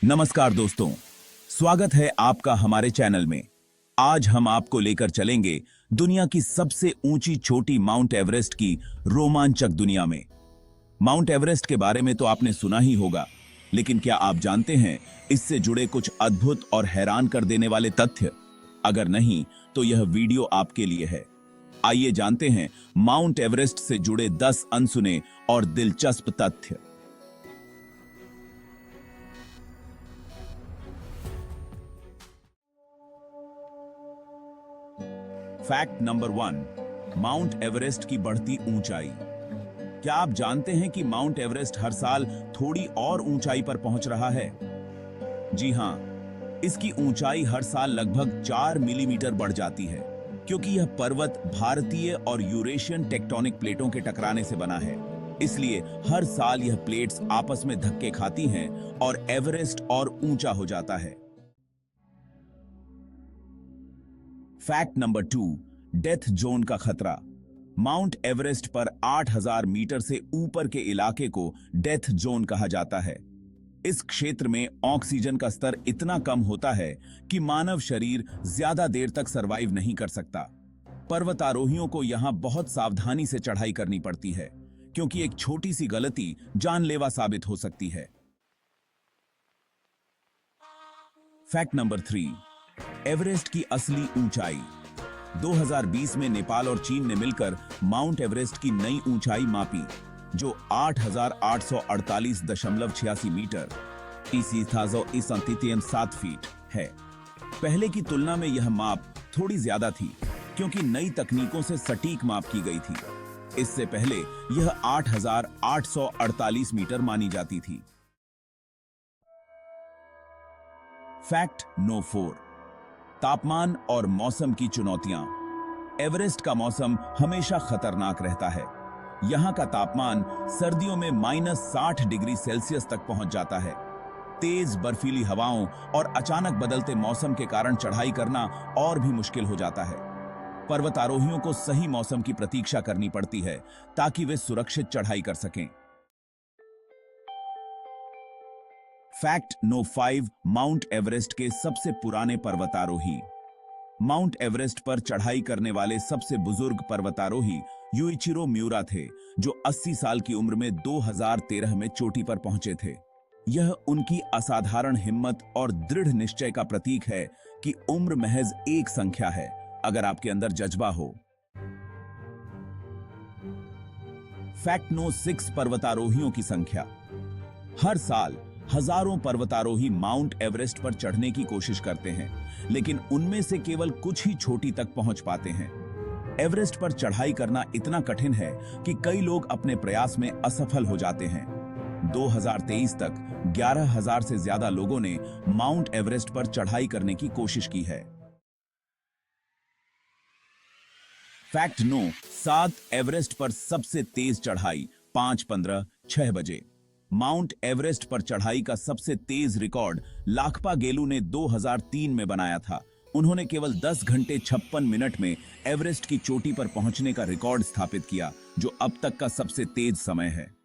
नमस्कार दोस्तों, स्वागत है आपका हमारे चैनल में। आज हम आपको लेकर चलेंगे दुनिया की सबसे ऊंची चोटी माउंट एवरेस्ट की रोमांचक दुनिया में। माउंट एवरेस्ट के बारे में तो आपने सुना ही होगा, लेकिन क्या आप जानते हैं इससे जुड़े कुछ अद्भुत और हैरान कर देने वाले तथ्य? अगर नहीं तो यह वीडियो आपके लिए है। आइए जानते हैं माउंट एवरेस्ट से जुड़े 10 अनसुने और दिलचस्प तथ्य। फैक्ट नंबर 1, माउंट एवरेस्ट की बढ़ती ऊंचाई। क्या आप जानते हैं कि माउंट एवरेस्ट हर साल थोड़ी और ऊंचाई पर पहुंच रहा है? जी हां, इसकी ऊंचाई हर साल लगभग 4 मिलीमीटर बढ़ जाती है, क्योंकि यह पर्वत भारतीय और यूरेशियन टेक्टोनिक प्लेटों के टकराने से बना है। इसलिए हर साल यह प्लेट्स आपस में धक्के खाती हैं और एवरेस्ट और ऊंचा हो जाता है। फैक्ट नंबर 2, डेथ जोन का खतरा। माउंट एवरेस्ट पर 8000 मीटर से ऊपर के इलाके को डेथ जोन कहा जाता है। इस क्षेत्र में ऑक्सीजन का स्तर इतना कम होता है कि मानव शरीर ज्यादा देर तक सरवाइव नहीं कर सकता। पर्वतारोहियों को यहां बहुत सावधानी से चढ़ाई करनी पड़ती है, क्योंकि एक छोटी सी गलती जानलेवा साबित हो सकती है। फैक्ट नंबर 3, एवरेस्ट की असली ऊंचाई। 2020 में नेपाल और चीन ने मिलकर माउंट एवरेस्ट की नई ऊंचाई मापी, जो 8848.86 मीटर (7 फीट) है। पहले की तुलना में यह माप थोड़ी ज्यादा थी, क्योंकि नई तकनीकों से सटीक माप की गई थी। इससे पहले यह 8848 मीटर मानी जाती थी। फैक्ट नो 4, तापमान और मौसम की चुनौतियां। एवरेस्ट का मौसम हमेशा खतरनाक रहता है। यहां का तापमान सर्दियों में -60 डिग्री सेल्सियस तक पहुंच जाता है। तेज बर्फीली हवाओं और अचानक बदलते मौसम के कारण चढ़ाई करना और भी मुश्किल हो जाता है। पर्वतारोहियों को सही मौसम की प्रतीक्षा करनी पड़ती है ताकि वे सुरक्षित चढ़ाई कर सकें। फैक्ट नो 5, माउंट एवरेस्ट के सबसे पुराने पर्वतारोही। माउंट एवरेस्ट पर चढ़ाई करने वाले सबसे बुजुर्ग पर्वतारोही युइचिरो मिउरा थे, जो 80 साल की उम्र में 2013 में चोटी पर पहुंचे थे। यह उनकी असाधारण हिम्मत और दृढ़ निश्चय का प्रतीक है कि उम्र महज एक संख्या है, अगर आपके अंदर जज्बा हो। फैक्ट नो 6, पर्वतारोहियों की संख्या। हर साल हजारों पर्वतारोही माउंट एवरेस्ट पर चढ़ने की कोशिश करते हैं, लेकिन उनमें से केवल कुछ ही चोटी तक पहुंच पाते हैं। एवरेस्ट पर चढ़ाई करना इतना कठिन है कि कई लोग अपने प्रयास में असफल हो जाते हैं। 2023 तक 11,000 से ज्यादा लोगों ने माउंट एवरेस्ट पर चढ़ाई करने की कोशिश की है। फैक्ट नो 7, एवरेस्ट पर सबसे तेज चढ़ाई 5:15 6 बजे। माउंट एवरेस्ट पर चढ़ाई का सबसे तेज रिकॉर्ड लाकपा गेलू ने 2003 में बनाया था। उन्होंने केवल 10 घंटे 56 मिनट में एवरेस्ट की चोटी पर पहुंचने का रिकॉर्ड स्थापित किया, जो अब तक का सबसे तेज समय है।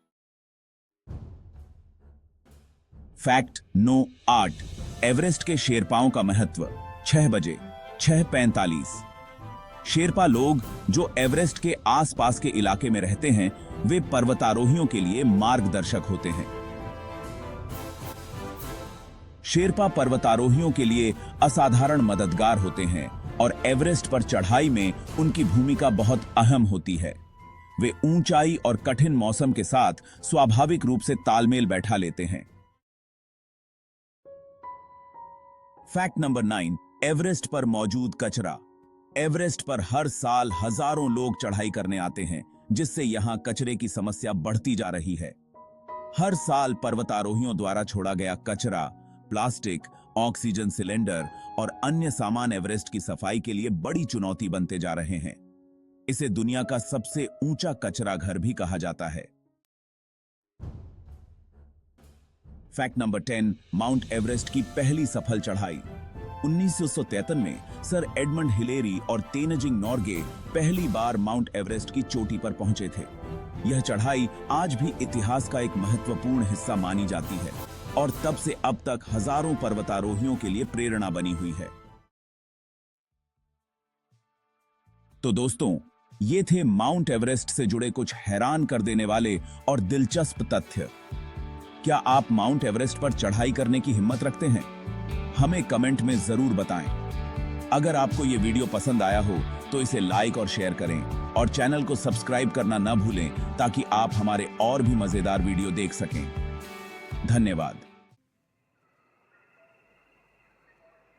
फैक्ट नो 8, एवरेस्ट के शेरपाओं का महत्व। 6 बजे 6:45। शेरपा लोग जो एवरेस्ट के आसपास के इलाके में रहते हैं, वे पर्वतारोहियों के लिए मार्गदर्शक होते हैं। शेरपा पर्वतारोहियों के लिए असाधारण मददगार होते हैं और एवरेस्ट पर चढ़ाई में उनकी भूमिका बहुत अहम होती है। वे ऊंचाई और कठिन मौसम के साथ स्वाभाविक रूप से तालमेल बैठा लेते हैं। फैक्ट नंबर 9, एवरेस्ट पर मौजूद कचरा। एवरेस्ट पर हर साल हजारों लोग चढ़ाई करने आते हैं, जिससे यहां कचरे की समस्या बढ़ती जा रही है। हर साल पर्वतारोहियों द्वारा छोड़ा गया कचरा, प्लास्टिक, ऑक्सीजन सिलेंडर और अन्य सामान एवरेस्ट की सफाई के लिए बड़ी चुनौती बनते जा रहे हैं। इसे दुनिया का सबसे ऊंचा कचरा घर भी कहा जाता है। फैक्ट नंबर 10, माउंट एवरेस्ट की पहली सफल चढ़ाई। 1973 में सर एडमंड हिलेरी और तेनजिंग नोर्गे पहली बार माउंट एवरेस्ट की चोटी पर पहुंचे थे। यह चढ़ाई आज भी इतिहास का एक महत्वपूर्ण हिस्सा मानी जाती है और तब से अब तक हजारों पर्वतारोहियों के लिए प्रेरणा बनी हुई है। तो दोस्तों, ये थे माउंट एवरेस्ट से जुड़े कुछ हैरान कर देने वाले और दिलचस्प तथ्य। क्या आप माउंट एवरेस्ट पर चढ़ाई करने की हिम्मत रखते हैं? हमें कमेंट में जरूर बताएं। अगर आपको ये वीडियो पसंद आया हो तो इसे लाइक और शेयर करें और चैनल को सब्सक्राइब करना न भूलें ताकि आप हमारे और भी मजेदार वीडियो देख सकें। धन्यवाद।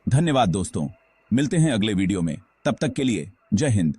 धन्यवाद दोस्तों, मिलते हैं अगले वीडियो में। तब तक के लिए जय हिंद।